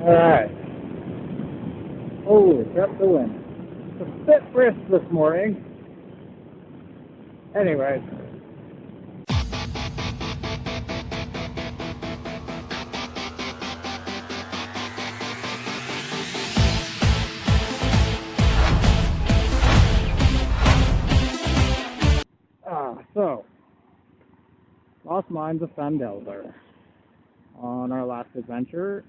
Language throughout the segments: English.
Alright. Holy crap, the wind. It's a bit brisk this morning. Anyways. So, lost mines of Phandelver on our last adventure.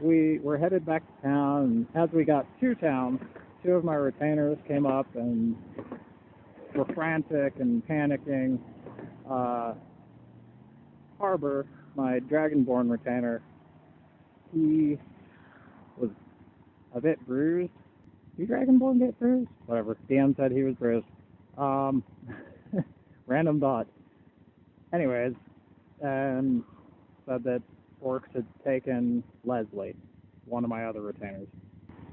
We were headed back to town, and as we got to town, two of my retainers came up and were frantic and panicking. Harbor, my Dragonborn retainer, he was a bit bruised. Do Dragonborn get bruised? Whatever. DM said he was bruised. Random thought. Anyways, and said that orcs had taken Leslie, one of my other retainers.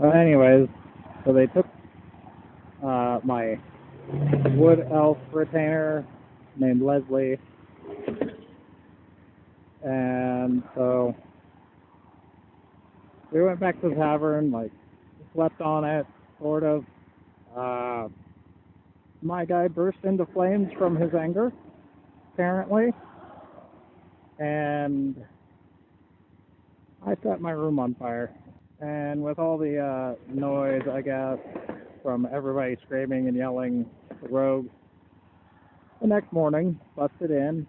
Anyways, so they took my wood elf retainer named Leslie, and so we went back to the tavern, like, slept on it, sort of. My guy burst into flames from his anger, apparently, and I set my room on fire. And with all the noise, I guess, from everybody screaming and yelling, the rogue, the next morning, busted in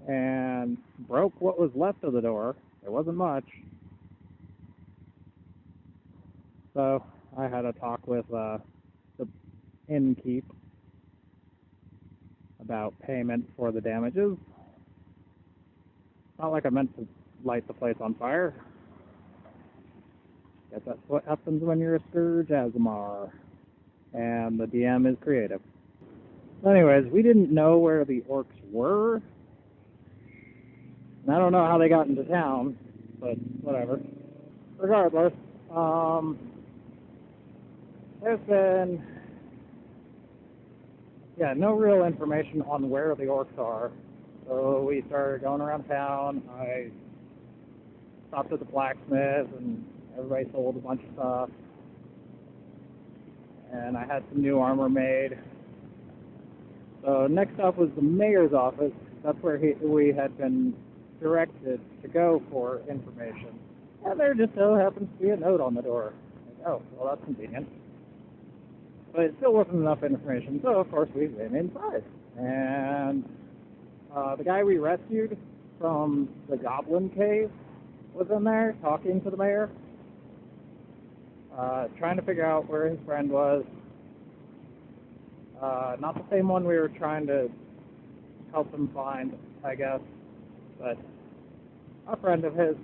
and broke what was left of the door. There wasn't much. So I had a talk with the innkeep about payment for the damages. Not like I meant to light the place on fire. Guess that's what happens when you're a Scourge Azamar. And the DM is creative. Anyways, we didn't know where the orcs were. And I don't know how they got into town, but whatever. Regardless, there's been, no real information on where the orcs are. So we started going around town. I stopped at the blacksmith, and everybody sold a bunch of stuff. And I had some new armor made. So next up was the mayor's office. That's where we had been directed to go for information. And there just so happens to be a note on the door. Like, oh, well, that's convenient. But it still wasn't enough information, so of course we went inside. And the guy we rescued from the Goblin Cave was in there talking to the mayor, trying to figure out where his friend was. Not the same one we were trying to help him find, I guess, but a friend of his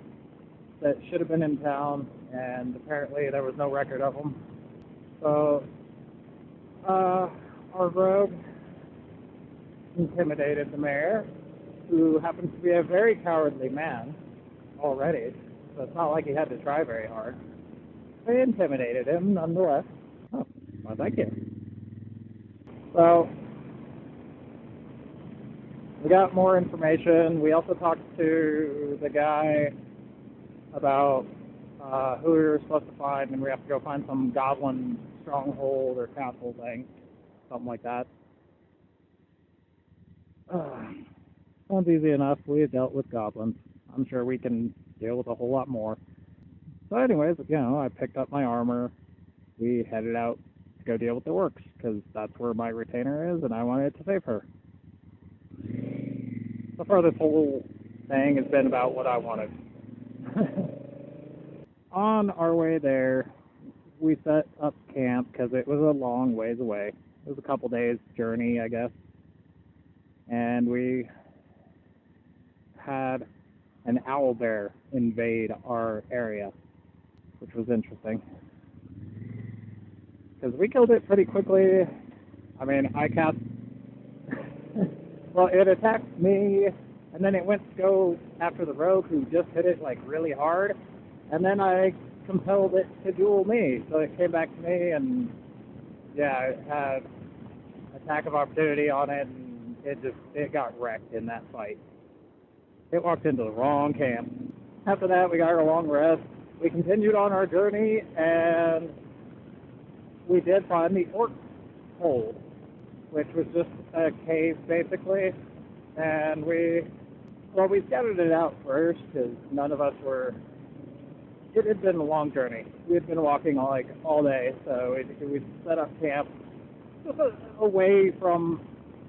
that should have been in town, and apparently there was no record of him. So our rogue intimidated the mayor, who happens to be a very cowardly man already, so it's not like he had to try very hard. They intimidated him nonetheless. Oh, well, thank you. So we got more information. We also talked to the guy about who we were supposed to find, and we have to go find some goblin stronghold or castle thing, something like that. Sounds easy enough. We have dealt with goblins. I'm sure we can deal with a whole lot more. So anyways, I picked up my armor. We headed out to go deal with the orcs, because that's where my retainer is, and I wanted to save her. So far, this whole thing has been about what I wanted. On our way there, we set up camp, because it was a long ways away. It was a couple days journey, I guess. And we had an owl bear invade our area, which was interesting. Because we killed it pretty quickly. I mean, I cast... well, it attacked me, and then it went to go after the rogue, who just hit it, like, really hard. And then I compelled it to duel me. So it came back to me, and, it had attack of opportunity on it, and it got wrecked in that fight. it walked into the wrong camp. After that, we got our long rest. We continued on our journey, and we did find the orc hole, which was just a cave, basically. And we scouted it out first, because none of us were... It had been a long journey. We had been walking all day, so we set up camp just away from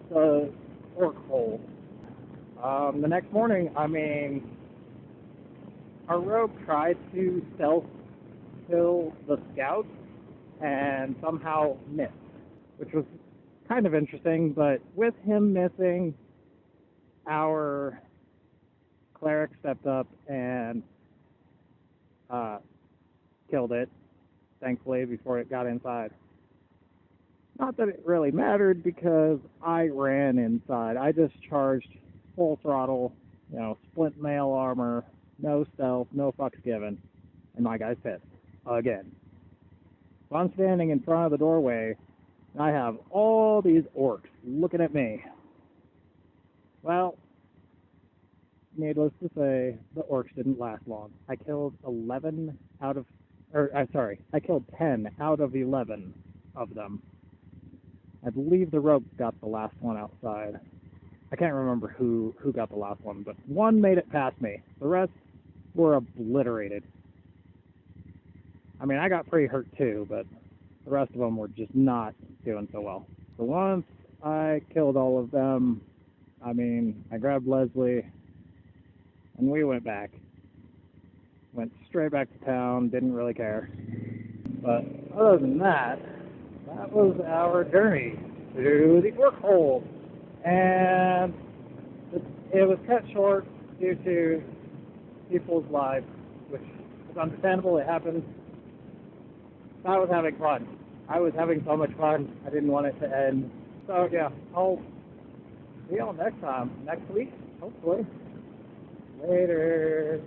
the orc hole. The next morning, our rogue tried to stealth kill the scouts and somehow missed, which was kind of interesting, but with him missing, our cleric stepped up and killed it, thankfully, before it got inside. Not that it really mattered, because I ran inside. I just charged full throttle, splint mail armor, no stealth, no fucks given, and my guy's pissed again. So I'm standing in front of the doorway, and I have all these orcs looking at me. Well, needless to say, the orcs didn't last long. I killed 10 out of 11 of them. I believe the rogue got the last one outside. I can't remember who got the last one, but one made it past me. The rest were obliterated. I got pretty hurt too, but the rest of them were just not doing so well. So once I killed all of them, I grabbed Leslie, and we went back. Went straight back to town, didn't really care. But other than that, that was our journey to the orc hole. And it was cut short due to people's lives, which is understandable. It happens. I was having fun. I was having so much fun. I didn't want it to end. So yeah, I'll see y'all next time. Next week, hopefully. Later.